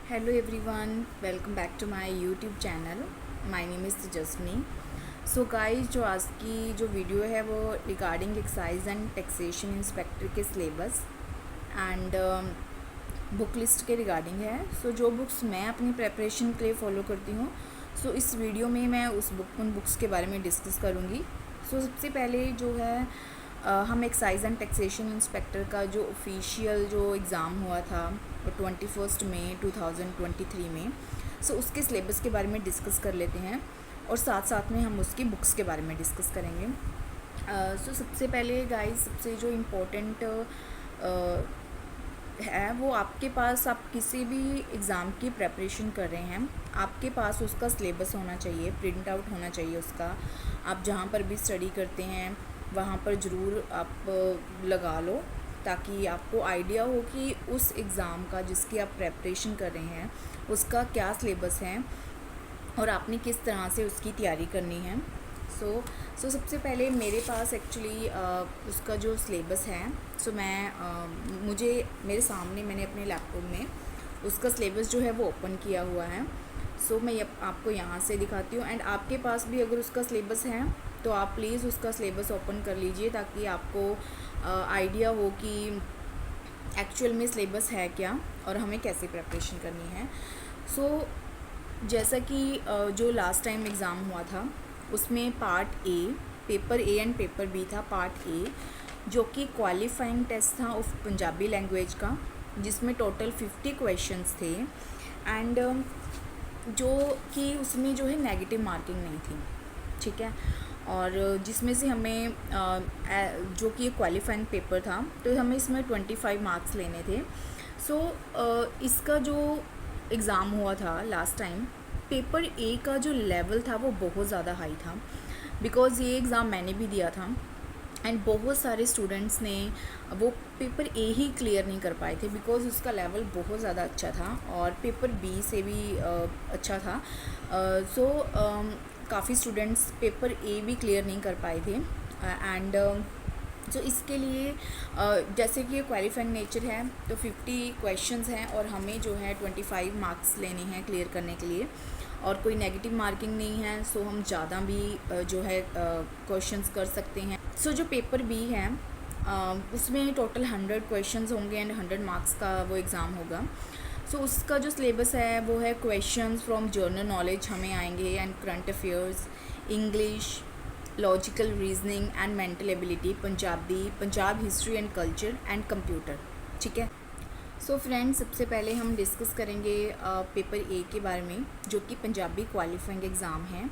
Hello everyone, welcome back to my YouTube channel. My name is Tejaswini. So guys, जो आज की जो video है वो regarding excise and taxation inspector के सिलेबस एंड बुक लिस्ट के रिगार्डिंग है। सो जो बुक्स मैं अपनी प्रेपरेशन के लिए फ़ॉलो करती हूँ, सो इस वीडियो में मैं उन बुक्स के बारे में डिस्कस करूँगी। सो सबसे पहले जो है हम एक्साइज एंड टैक्सेशन इंस्पेक्टर का जो ऑफिशियल जो एग्ज़ाम हुआ था वो 21 मई 2023 में, सो उसके सिलेबस के बारे में डिस्कस कर लेते हैं और साथ साथ में हम उसकी बुक्स के बारे में डिस्कस करेंगे। सो सबसे पहले गाइस, सबसे जो इम्पोर्टेंट है वो आपके पास, आप किसी भी एग्ज़ाम की प्रेपरेशन कर रहे हैं, आपके पास उसका सिलेबस होना चाहिए, प्रिंट आउट होना चाहिए उसका। आप जहाँ पर भी स्टडी करते हैं वहाँ पर ज़रूर आप लगा लो, ताकि आपको आइडिया हो कि उस एग्ज़ाम का जिसकी आप प्रेपरेशन कर रहे हैं उसका क्या सिलेबस है और आपने किस तरह से उसकी तैयारी करनी है। सो सबसे पहले मेरे पास एक्चुअली उसका जो सिलेबस है, मुझे मेरे सामने मैंने अपने लैपटॉप में उसका सिलेबस जो है वो ओपन किया हुआ है। मैं आपको यहाँ से दिखाती हूँ, एंड आपके पास भी अगर उसका सिलेबस है तो आप प्लीज़ उसका सिलेबस ओपन कर लीजिए, ताकि आपको आइडिया हो कि एक्चुअल में सिलेबस है क्या और हमें कैसे प्रिपरेशन करनी है। जैसा कि जो लास्ट टाइम एग्ज़ाम हुआ था उसमें part A, paper A and paper B था। पार्ट ए जो कि क्वालिफाइंग टेस्ट था ऑफ पंजाबी लैंग्वेज का, जिसमें टोटल 50 क्वेश्चंस थे, एंड जो कि उसमें जो है नेगेटिव मार्किंग नहीं थी, ठीक है। और जिसमें से हमें जो कि क्वालिफाइंग पेपर था तो हमें इसमें 25 मार्क्स लेने थे। इसका जो एग्ज़ाम हुआ था लास्ट टाइम, पेपर ए का जो लेवल था वो बहुत ज़्यादा हाई था, बिकॉज़ ये एग्ज़ाम मैंने भी दिया था एंड बहुत सारे स्टूडेंट्स ने वो पेपर ए ही क्लियर नहीं कर पाए थे, बिकॉज़ उसका लेवल बहुत ज़्यादा अच्छा था और पेपर बी से भी अच्छा था। काफ़ी स्टूडेंट्स पेपर ए भी क्लियर नहीं कर पाए थे, एंड इसके लिए जैसे कि ये क्वालिफाइंग नेचर है तो 50 क्वेश्चंस हैं और हमें जो है 25 मार्क्स लेने हैं क्लियर करने के लिए, और कोई नेगेटिव मार्किंग नहीं है। हम ज़्यादा भी जो है क्वेश्चंस कर सकते हैं। जो पेपर बी है उसमें टोटल 100 क्वेश्चंस होंगे एंड 100 मार्क्स का वो एग्ज़ाम होगा। उसका जो सिलेबस है वो है क्वेश्चंस फ्रॉम जर्नल नॉलेज हमें आएंगे, and current affairs, English, logical reasoning and mental ability, Punjab history and culture and computer, ठीक है। फ्रेंड्स, सबसे पहले हम डिस्कस करेंगे पेपर ए के बारे में, जो कि पंजाबी क्वालिफाइंग एग्ज़ाम है।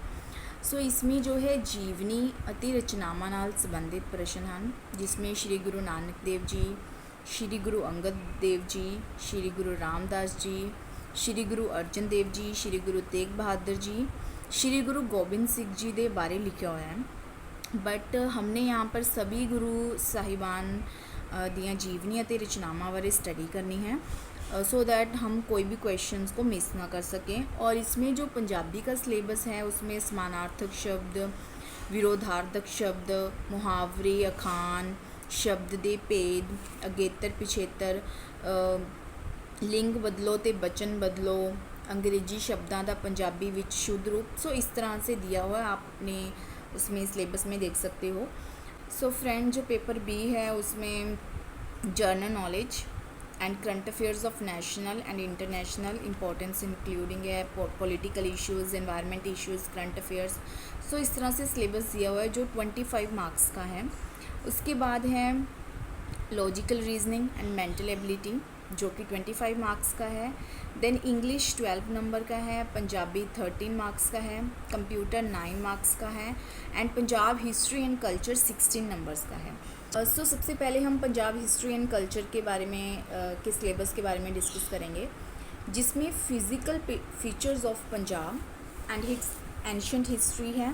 इसमें जो है जीवनी अति रचनावां नाल संबंधित प्रश्न हैं, जिसमें श्री गुरु नानक देव जी, श्री गुरु अंगद देव जी, श्री गुरु रामदास जी, श्री गुरु अर्जन देव जी, श्री गुरु तेग बहादुर जी, श्री गुरु गोबिंद सिंह जी के बारे लिखा हुआ है। बट हमने यहाँ पर सभी गुरु साहिबान दियाँ जीवनी ਅਤੇ रचनावां बारे स्टडी करनी है, सो दैट हम कोई भी क्वेश्चंस को मिस ना कर सकें। और इसमें जो पंजाबी का सिलेबस है उसमें समानार्थक शब्द, विरोधार्थक शब्द, मुहावरे, अखान, शब्द दे भेद, अगेतर पिछेतर, लिंग बदलो ते बचन बदलो, अंग्रेजी शब्दों का पंजाबी विच शुद्ध रूप, इस तरह से दिया हुआ है, आपने उसमें सिलेबस में देख सकते हो। फ्रेंड, जो पेपर बी है उसमें general knowledge and current affairs of national and international importance including है political issues, environment issues, current affairs. इस तरह से सिलेबस दिया हुआ है जो 25 मार्क्स का है। उसके बाद है logical reasoning and mental ability, जो कि 25 मार्क्स का है। देन इंग्लिश 12 नंबर का है, पंजाबी 13 मार्क्स का है, कंप्यूटर 9 मार्क्स का है, and Punjab history and culture 16 numbers का है। सबसे पहले हम पंजाब हिस्ट्री एंड कल्चर के बारे में के सिलेबस के बारे में डिस्कस करेंगे, जिसमें physical features of Punjab and ancient history है,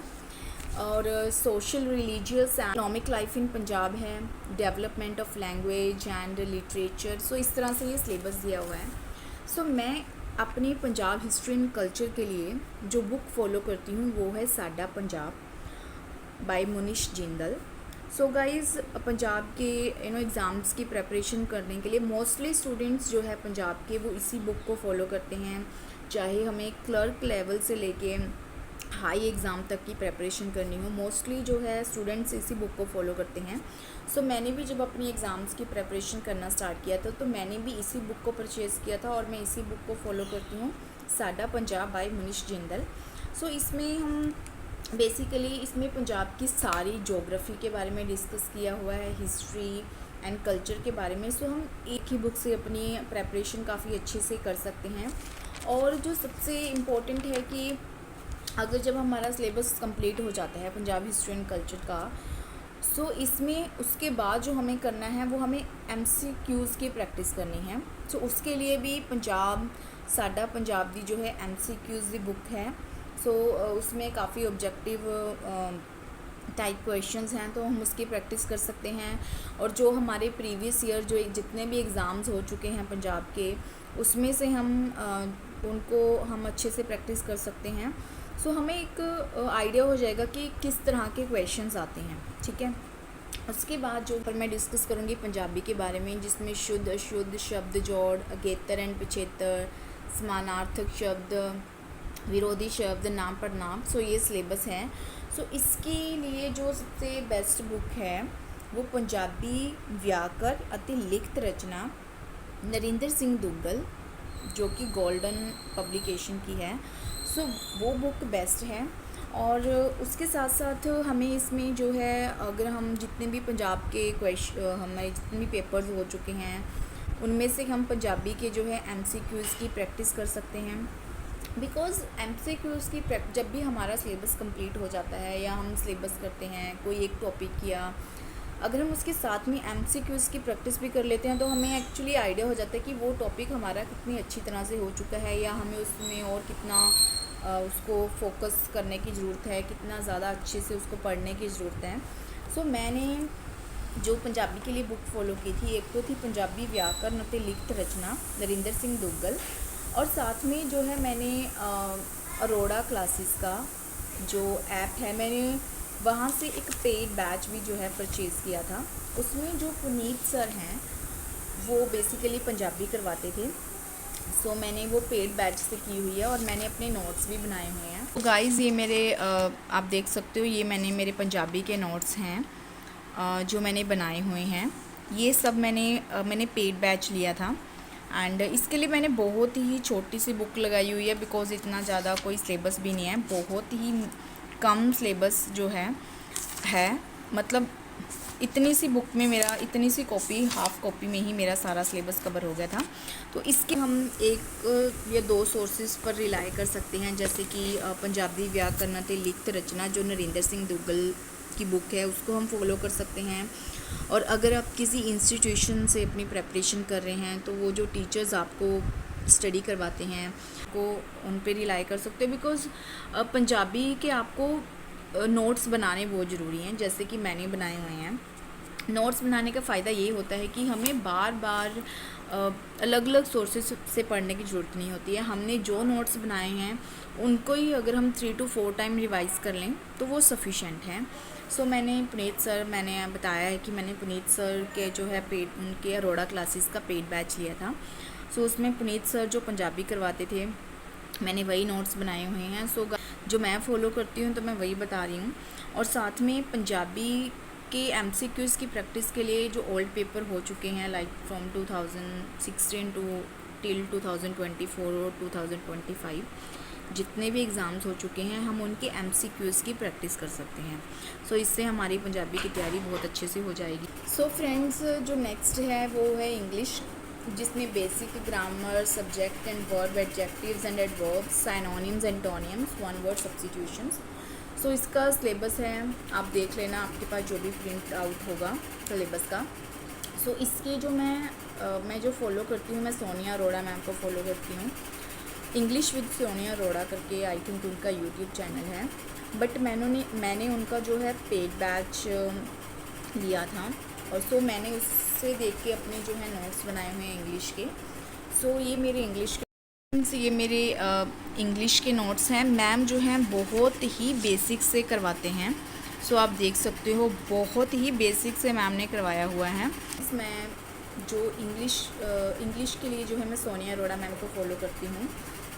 और social, religious and economic life in Punjab है, development of language and literature. इस तरह से ये सिलेबस दिया हुआ है। मैं अपनी पंजाब हिस्ट्री एंड कल्चर के लिए जो बुक फॉलो करती हूँ वो है Sada Punjab by Munish Jindal. So guys Punjab के एग्ज़ाम्स की प्रिपरेशन करने के लिए मोस्टली स्टूडेंट्स जो है पंजाब के वो इसी बुक को फॉलो करते हैं, चाहे हमें क्लर्क लेवल से लेके हाई एग्ज़ाम तक की प्रिपरेशन करनी हो, मोस्टली जो है स्टूडेंट्स इसी बुक को फॉलो करते हैं। सो मैंने भी जब अपनी एग्ज़ाम्स की प्रिपरेशन करना स्टार्ट किया था तो मैंने भी इसी बुक को परचेज़ किया था और मैं इसी बुक को फॉलो करती हूँ, साडा पंजाब बाय मुनीश जिंदल। सो इसमें हम बेसिकली इसमें पंजाब की सारी ज्योग्राफी के बारे में डिस्कस किया हुआ है, हिस्ट्री एंड कल्चर के बारे में। सो हम एक ही बुक से अपनी प्रिपरेशन काफ़ी अच्छे से कर सकते हैं। और जो सबसे इम्पोर्टेंट है कि अगर जब हमारा सिलेबस कंप्लीट हो जाता है पंजाब हिस्ट्री एंड कल्चर का, सो इसमें उसके बाद जो हमें करना है वो हमें MCQs की प्रैक्टिस करनी है। सो उसके लिए भी पंजाब साडा पंजाब दी जो है MCQs दी बुक है। सो उसमें काफ़ी ऑब्जेक्टिव टाइप क्वेश्चंस हैं, तो हम उसकी प्रैक्टिस कर सकते हैं। और जो हमारे प्रीवियस ईयर जो जितने भी एग्ज़ाम्स हो चुके हैं पंजाब के, उसमें से हम उनको हम अच्छे से प्रैक्टिस कर सकते हैं। सो हमें एक आइडिया हो जाएगा कि किस तरह के क्वेश्चंस आते हैं, ठीक है। उसके बाद जो पर मैं डिस्कस करूँगी पंजाबी के बारे में, जिसमें शुद्ध अशुद्ध, शब्द जोड़, अगेतर एंड पिछेतर, समानार्थक शब्द, विरोधी शब्द, नाम पढ़नाम। सो ये सिलेबस है। सो इसके लिए जो सबसे बेस्ट बुक है वो पंजाबी व्याकर अति लिखित रचना नरिंदर सिंह दुग्गल, जो कि गोल्डन पब्लिकेशन की है। सो वो बुक बेस्ट है। और उसके साथ साथ हमें इसमें जो है, अगर हम जितने भी पंजाब के हमारे जितने भी पेपर्स हो चुके हैं उनमें से हम पंजाबी के जो है MCQs की प्रैक्टिस कर सकते हैं। बिकॉज़ MCQs की जब भी हमारा सिलेबस कंप्लीट हो जाता है या हम सिलेबस करते हैं कोई एक टॉपिक किया, अगर हम उसके साथ में MCQs की प्रैक्टिस भी कर लेते हैं तो हमें एक्चुअली आइडिया हो जाता है कि वो टॉपिक हमारा कितनी अच्छी तरह से हो चुका है, या हमें उसमें और कितना उसको फोकस करने की ज़रूरत है, कितना ज़्यादा अच्छे से उसको पढ़ने की ज़रूरत है। सो मैंने जो पंजाबी के लिए बुक फॉलो की थी, एक तो थी पंजाबी व्याकरण अति लिखित रचना नरिंदर सिंह दुग्गल, और साथ में जो है मैंने अरोड़ा क्लासेस का जो ऐप है, मैंने वहाँ से एक पेड बैच भी जो है परचेज़ किया था। उसमें जो पुनीत सर हैं वो बेसिकली पंजाबी करवाते थे। सो मैंने वो पेड बैच से की हुई है और मैंने अपने नोट्स भी बनाए हुए हैं। तो गाइज़ ये मेरे आप देख सकते हो, ये मैंने मेरे पंजाबी के नोट्स हैं जो मैंने बनाए हुए हैं। ये सब मैंने पेड बैच लिया था एंड इसके लिए मैंने बहुत ही छोटी सी बुक लगाई हुई है, बिकॉज़ इतना ज़्यादा कोई सिलेबस भी नहीं है, बहुत ही कम सिलेबस जो है मतलब इतनी सी बुक में मेरा इतनी सी कॉपी, हाफ़ कॉपी में ही मेरा सारा सिलेबस कवर हो गया था। तो इसके हम एक या दो सोर्सेज पर रिलाई कर सकते हैं, जैसे कि पंजाबी व्याकरण अति लिखित रचना जो नरिंदर सिंह दुग्गल की बुक है, उसको हम फॉलो कर सकते हैं। और अगर आप किसी इंस्टीट्यूशन से अपनी प्रिपरेशन कर रहे हैं तो वो जो टीचर्स आपको स्टडी करवाते हैं को उन पे रिलाई कर सकते हो, बिकॉज़ पंजाबी के आपको नोट्स बनाने बहुत ज़रूरी हैं, जैसे कि मैंने बनाए हुए हैं। नोट्स बनाने का फ़ायदा ये होता है कि हमें बार बार अलग अलग सोर्सेज से पढ़ने की ज़रूरत नहीं होती है। हमने जो नोट्स बनाए हैं उनको ही अगर हम 3 to 4 टाइम रिवाइज़ कर लें तो वो सफिशेंट है। सो मैंने बताया है कि मैंने पुनीत सर के जो है उनके अरोड़ा क्लासेस का पेड बैच लिया था। सो उसमें पुनीत सर जो पंजाबी करवाते थे, मैंने वही नोट्स बनाए हुए हैं। सो जो मैं फ़ॉलो करती हूँ तो मैं वही बता रही हूँ। और साथ में पंजाबी के MCQs की प्रैक्टिस के लिए जो ओल्ड पेपर हो चुके हैं, लाइक फ्रॉम 2016 टू टिल 2024 और 2025, जितने भी एग्ज़ाम्स हो चुके हैं हम उनके MCQs की प्रैक्टिस कर सकते हैं। सो इससे हमारी पंजाबी की तैयारी बहुत अच्छे से हो जाएगी। सो फ्रेंड्स, जो नेक्स्ट है वो है इंग्लिश, जिसमें basic grammar, subject and verb, adjectives and adverbs, synonyms, antonyms, one word substitutions. So इसका सिलेबस है, आप देख लेना आपके पास जो भी प्रिंट आउट होगा सिलेबस का। सो इसके जो मैं जो फॉलो करती हूँ, मैं सोनिया अरोड़ा मैम को फॉलो करती हूँ। इंग्लिश विद सोनिया अरोड़ा करके आई थिंक उनका यूट्यूब चैनल है, बट मैंने उनका जो है पेड बैच लिया था, और सो मैंने उससे देख के अपने जो है नोट्स बनाए हुए हैं इंग्लिश के। सो ये मेरे इंग्लिश के नोट्स हैं। मैम जो हैं बहुत ही बेसिक से करवाते हैं। सो आप देख सकते हो बहुत ही बेसिक से मैम ने करवाया हुआ है। मैं जो इंग्लिश के लिए जो है मैं सोनिया अरोड़ा मैम को फॉलो करती हूँ।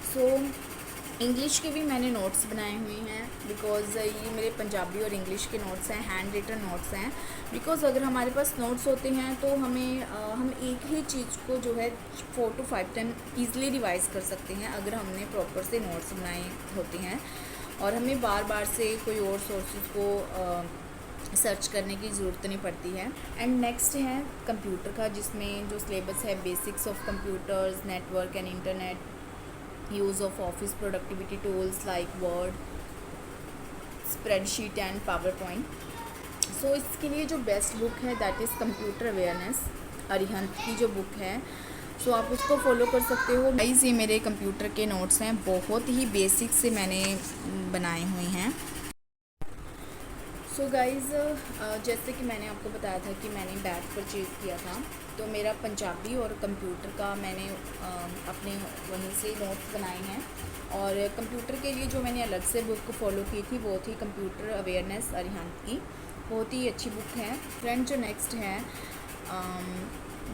सो इंग्लिश के भी मैंने नोट्स बनाए हुए हैं, बिकॉज़ ये मेरे पंजाबी और इंग्लिश के नोट्स हैं, हैंड रिटन नोट्स हैं। बिकॉज़ अगर हमारे पास नोट्स होते हैं तो हम एक ही चीज़ को जो है 4 to 5 टाइम ईज़िली रिवाइज़ कर सकते हैं अगर हमने प्रॉपर से नोट्स बनाए होते हैं, और हमें बार बार से कोई और सोर्सेज को सर्च करने की ज़रूरत नहीं पड़ती है। एंड नेक्स्ट है कंप्यूटर का, जिसमें जो सिलेबस है basics of computers, network and internet, use of office productivity tools like word, spreadsheet and power point. So इसके लिए जो बेस्ट बुक है that is computer awareness, Arihant की जो बुक है। सो आप उसको फॉलो कर सकते हो। गाइस, ये मेरे कंप्यूटर के नोट्स हैं, बहुत ही बेसिक से मैंने बनाए हुए हैं। सो गाइज़, जैसे कि मैंने आपको बताया था कि मैंने बैग परचेज़ किया था, तो मेरा पंजाबी और कंप्यूटर का मैंने अपने वहीं से नोट्स बनाए हैं। और कंप्यूटर के लिए जो मैंने अलग से बुक फॉलो की थी वो थी कंप्यूटर अवेयरनेस अरिहंत की, बहुत ही अच्छी बुक है। फ्रेंड, जो नेक्स्ट है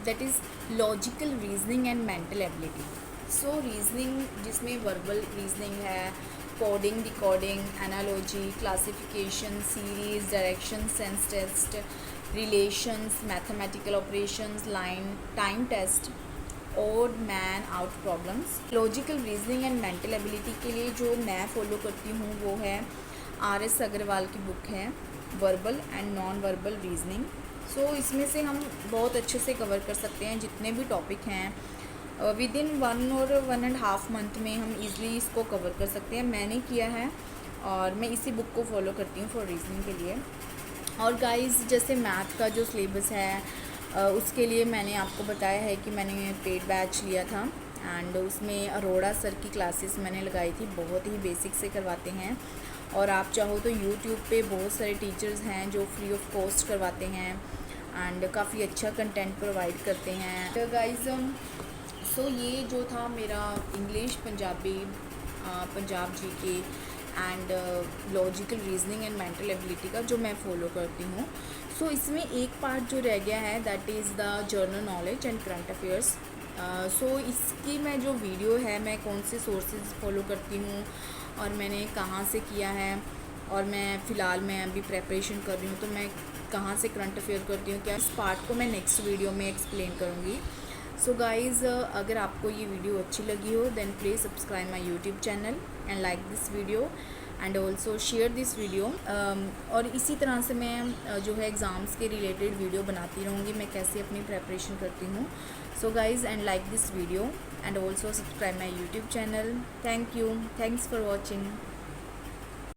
that is logical reasoning and mental ability. So reasoning जिसमें वर्बल रीजनिंग है, coding, decoding, analogy, classification, series, direction, sense test, relations, mathematical operations, line, time test, odd man out problems. Logical reasoning and mental ability के लिए जो मैं follow करती हूँ वो है RS अग्रवाल की बुक है, verbal and non verbal reasoning. So इसमें से हम बहुत अच्छे से कवर कर सकते हैं जितने भी टॉपिक हैं। विद इन 1 और 1.5 मंथ में हम इजीली इसको कवर कर सकते हैं। मैंने किया है और मैं इसी बुक को फॉलो करती हूँ फॉर रीजनिंग के लिए। और गाइस, जैसे मैथ का जो सिलेबस है उसके लिए मैंने आपको बताया है कि मैंने पेड बैच लिया था, एंड उसमें अरोड़ा सर की क्लासेस मैंने लगाई थी, बहुत ही बेसिक से करवाते हैं। और आप चाहो तो यूट्यूब पे बहुत सारे टीचर्स हैं जो फ्री ऑफ कॉस्ट करवाते हैं एंड काफ़ी अच्छा कंटेंट प्रोवाइड करते हैं। तो गाइस, सो ये जो था मेरा English, Punjabi, Punjab GK and logical reasoning and mental ability का जो मैं फॉलो करती हूँ। सो इसमें एक पार्ट जो रह गया है that is the general knowledge and current affairs. So इसकी मैं जो वीडियो है, मैं कौन से सोर्सेज फॉलो करती हूँ और मैंने कहाँ से किया है, और मैं अभी प्रेपरेशन कर रही हूँ तो मैं कहाँ से करंट अफेयर करती हूँ, क्या इस पार्ट को मैं नेक्स्ट वीडियो में एक्सप्लेन करूँगी। सो गाइज़, अगर आपको ये वीडियो अच्छी लगी हो then please subscribe my YouTube channel and like this video and also share this video. और इसी तरह से मैं जो है एग्ज़ाम्स के रिलेटेड वीडियो बनाती रहूँगी, मैं कैसे अपनी प्रेपरेशन करती हूँ। So guys, and like this video and also subscribe my YouTube channel. Thank you, thanks for watching.